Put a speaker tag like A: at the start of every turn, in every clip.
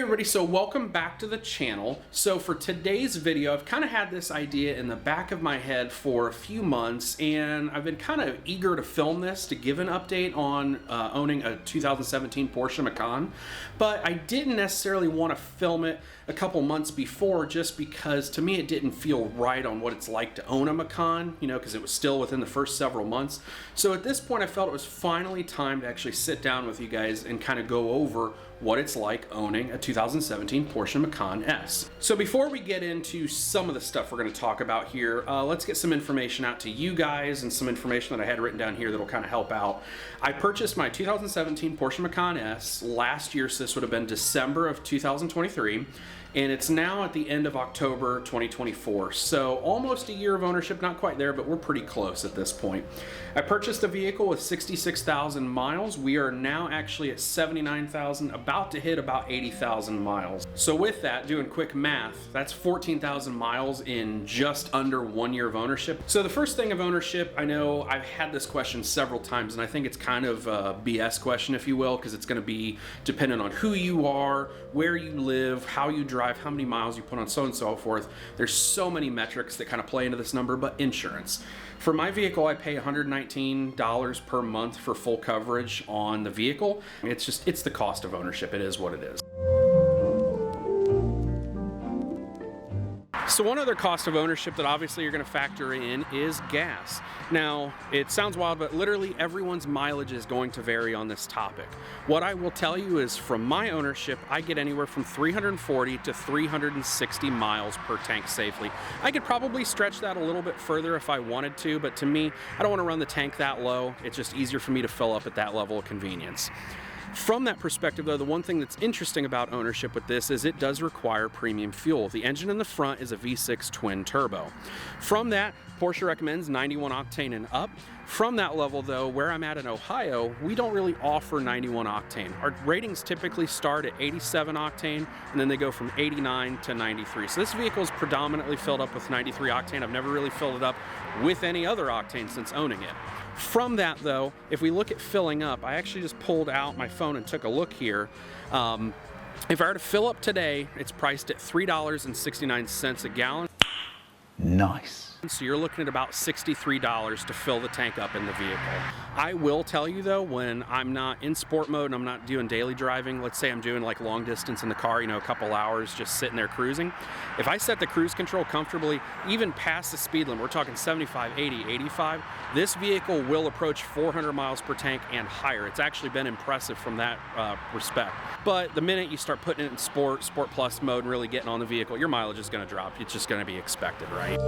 A: everybody, so welcome back to the channel. So for today's video, I've kind of had this idea in the back of my head for a few months, and I've been kind of eager to film this to give an update on owning a 2017 Porsche Macan, but I didn't necessarily want to film it a couple months before just because to me it didn't feel right on what it's like to own a Macan, you know, because it was still within the first several months. So at this point I felt it was finally time to actually sit down with you guys and kind of go over what it's like owning a 2017 Porsche Macan S. So before we get into some of the stuff we're going to talk about here, let's get some information out to you guys and some information that I had written down here that'll kind of help out. I purchased my 2017 Porsche Macan S last year, so this would have been December of 2023. And it's now at the end of October 2024. So almost a year of ownership, not quite there, but we're pretty close at this point. I purchased the vehicle with 66,000 miles. We are now actually at 79,000, about to hit about 80,000 miles. So with that, doing quick math, that's 14,000 miles in just under 1 year of ownership. So the first thing of ownership, I know I've had this question several times, and I think it's kind of a BS question, if you will, because it's gonna be dependent on who you are, where you live, how you drive, how many miles you put on, so on and so forth. There's so many metrics that kind of play into this number, but insurance. For my vehicle, I pay $119 per month for full coverage on the vehicle. It's the cost of ownership. It is what it is. So one other cost of ownership that obviously you're going to factor in is gas. Now, it sounds wild, but literally everyone's mileage is going to vary on this topic. What I will tell you is from my ownership, I get anywhere from 340 to 360 miles per tank safely. I could probably stretch that a little bit further if I wanted to, but to me, I don't want to run the tank that low. It's just easier for me to fill up at that level of convenience. From that perspective, though, the one thing that's interesting about ownership with this is it does require premium fuel. The engine in the front is a V6 twin turbo. From that, Porsche recommends 91 octane and up. From that level, though, where I'm at in Ohio, we don't really offer 91 octane. Our ratings typically start at 87 octane, and then they go from 89 to 93. So this vehicle is predominantly filled up with 93 octane. I've never really filled it up with any other octane since owning it. From that, though, if we look at filling up, I actually just pulled out my phone and took a look here. If I were to fill up today, it's priced at $3.69 a gallon.
B: Nice.
A: So you're looking at about $63 to fill the tank up in the vehicle. I will tell you though, when I'm not in sport mode and I'm not doing daily driving, let's say I'm doing like long distance in the car, you know, a couple hours just sitting there cruising. If I set the cruise control comfortably, even past the speed limit, we're talking 75, 80, 85, this vehicle will approach 400 miles per tank and higher. It's actually been impressive from that respect. But the minute you start putting it in sport plus mode and really getting on the vehicle, your mileage is gonna drop. It's just gonna be expected, right?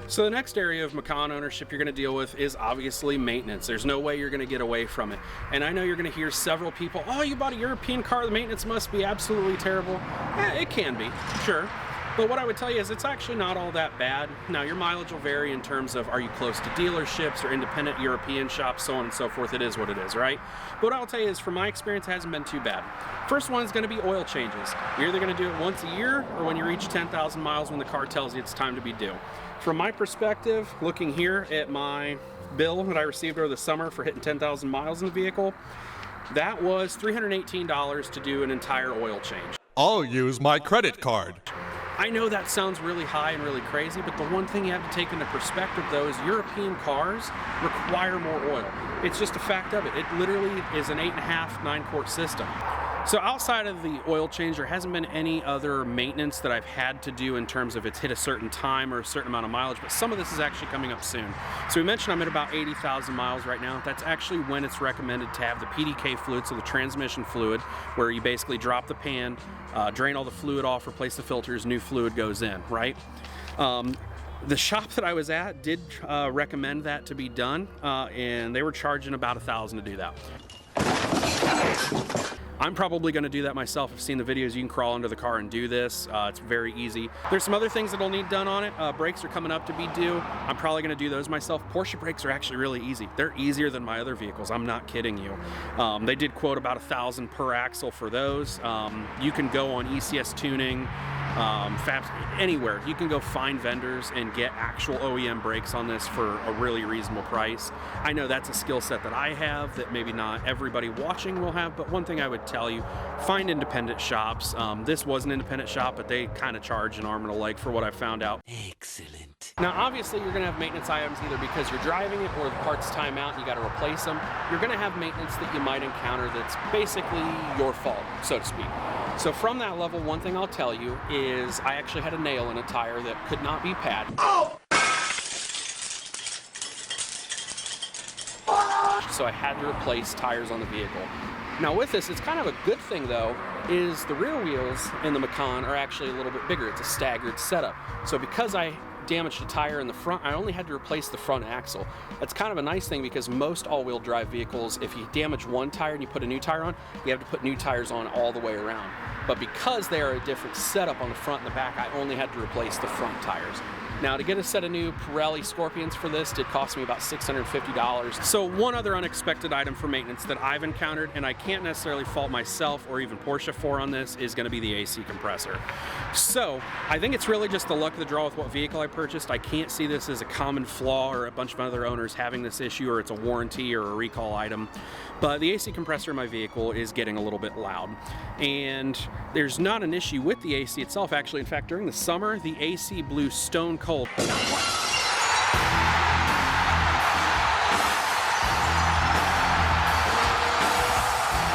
A: So the next area of Macan ownership you're going to deal with is obviously maintenance. There's no way you're going to get away from it. And I know you're going to hear several people, oh, you bought a European car, the maintenance must be absolutely terrible. It can be, sure. But what I would tell you is it's actually not all that bad. Now, your mileage will vary in terms of are you close to dealerships or independent European shops, so on and so forth. It is what it is, right? But what I'll tell you is from my experience, it hasn't been too bad. First one is going to be oil changes. You're either going to do it once a year or when you reach 10,000 miles when the car tells you it's time to be due. From my perspective, looking here at my bill that I received over the summer for hitting 10,000 miles in the vehicle, that was $318 to do an entire oil change.
C: I'll use my credit card.
A: I know that sounds really high and really crazy, but the one thing you have to take into perspective though is European cars require more oil. It's just a fact of it. It literally is an 8.5, 9-quart system. So outside of the oil change, there hasn't been any other maintenance that I've had to do in terms of it's hit a certain time or a certain amount of mileage, but some of this is actually coming up soon. So we mentioned I'm at about 80,000 miles right now. That's actually when it's recommended to have the PDK fluid, so the transmission fluid, where you basically drop the pan, drain all the fluid off, replace the filters, new fluid goes in, right? The shop that I was at did recommend that to be done, and they were charging about $1,000 to do that. I'm probably going to do that myself. I've seen the videos. You can crawl under the car and do this. It's very easy. There's some other things that'll need done on it. Brakes are coming up to be due. I'm probably going to do those myself. Porsche brakes are actually really easy. They're easier than my other vehicles. I'm not kidding you. They did quote about $1,000 per axle for those. You can go on ECS Tuning Fabs, anywhere. You can go find vendors and get actual OEM brakes on this for a really reasonable price. I know that's a skill set that I have that maybe not everybody watching will have, but one thing I would tell you, find independent shops. This was an independent shop, but they kind of charge an arm and a leg for what I found out.
B: Excellent.
A: Now, obviously, you're going to have maintenance items either because you're driving it or the parts time out and you got to replace them. You're going to have maintenance that you might encounter that's basically your fault, so to speak. So from that level, one thing I'll tell you is I actually had a nail in a tire that could not be padded. Oh! So I had to replace tires on the vehicle. Now with this, it's kind of a good thing though, is the rear wheels in the Macan are actually a little bit bigger. It's a staggered setup. So because I damaged a tire in the front, I only had to replace the front axle. That's kind of a nice thing because most all-wheel drive vehicles, if you damage one tire and you put a new tire on, you have to put new tires on all the way around. But because they are a different setup on the front and the back, I only had to replace the front tires. Now, to get a set of new Pirelli Scorpions for this did cost me about $650. So one other unexpected item for maintenance that I've encountered, and I can't necessarily fault myself or even Porsche for on this, is going to be the AC compressor. So I think it's really just the luck of the draw with what vehicle I purchased. I can't see this as a common flaw or a bunch of other owners having this issue, or it's a warranty or a recall item. But the AC compressor in my vehicle is getting a little bit loud. And there's not an issue with the AC itself, actually. In fact, during the summer, the AC blew stone cold.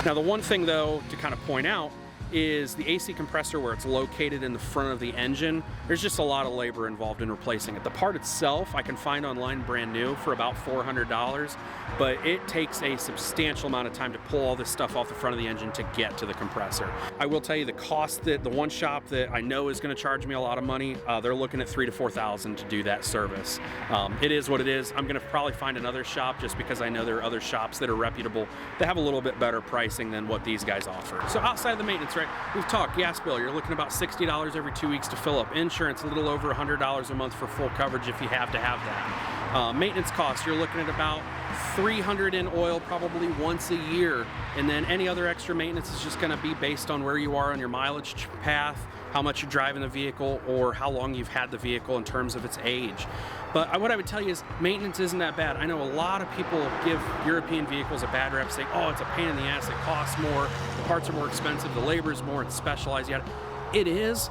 A: Now, the one thing, though, to kind of point out is the AC compressor, where it's located in the front of the engine, there's just a lot of labor involved in replacing it. The part itself I can find online brand new for about $400, but it takes a substantial amount of time to pull all this stuff off the front of the engine to get to the compressor. I will tell you the cost, that the one shop that I know is going to charge me a lot of money, they're looking at $3,000 to $4,000 to do that service. It is what it is. I'm going to probably find another shop just because I know there are other shops that are reputable that have a little bit better pricing than what these guys offer. So outside of the maintenance, right, we've talked gas bill. You're looking at about $60 every 2 weeks to fill up. Insurance, a little over $100 a month for full coverage if you have to have that. Maintenance costs, you're looking at about $300 in oil probably once a year, and then any other extra maintenance is just going to be based on where you are on your mileage path, how much you're driving the vehicle, or how long you've had the vehicle in terms of its age. But what I would tell you is maintenance isn't that bad. I know a lot of people give European vehicles a bad rep, saying, oh, it's a pain in the ass, it costs more, the parts are more expensive, the labor is more, it's specialized. Yet it is,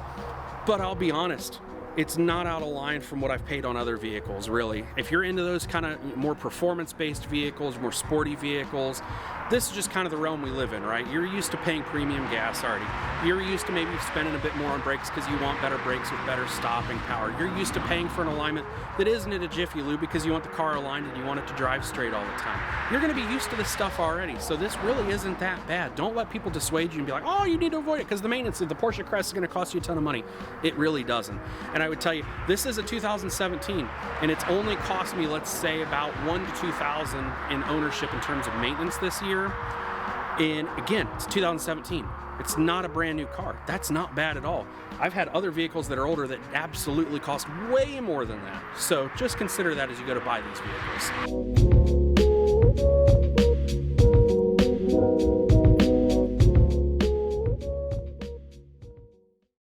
A: but I'll be honest, it's not out of line from what I've paid on other vehicles, really. If you're into those kind of more performance-based vehicles, more sporty vehicles, this is just kind of the realm we live in, right? You're used to paying premium gas already. You're used to maybe spending a bit more on brakes because you want better brakes with better stopping power. You're used to paying for an alignment that isn't at a Jiffy Lube because you want the car aligned and you want it to drive straight all the time. You're going to be used to this stuff already, so this really isn't that bad. Don't let people dissuade you and be like, oh, you need to avoid it because the maintenance of the Porsche Crest is going to cost you a ton of money. It really doesn't. And I would tell you, this is a 2017, and it's only cost me, let's say, about $1,000 to $2,000 in ownership in terms of maintenance this year. And again, it's 2017. It's not a brand new car. That's not bad at all. I've had other vehicles that are older that absolutely cost way more than that. So just consider that as you go to buy these vehicles.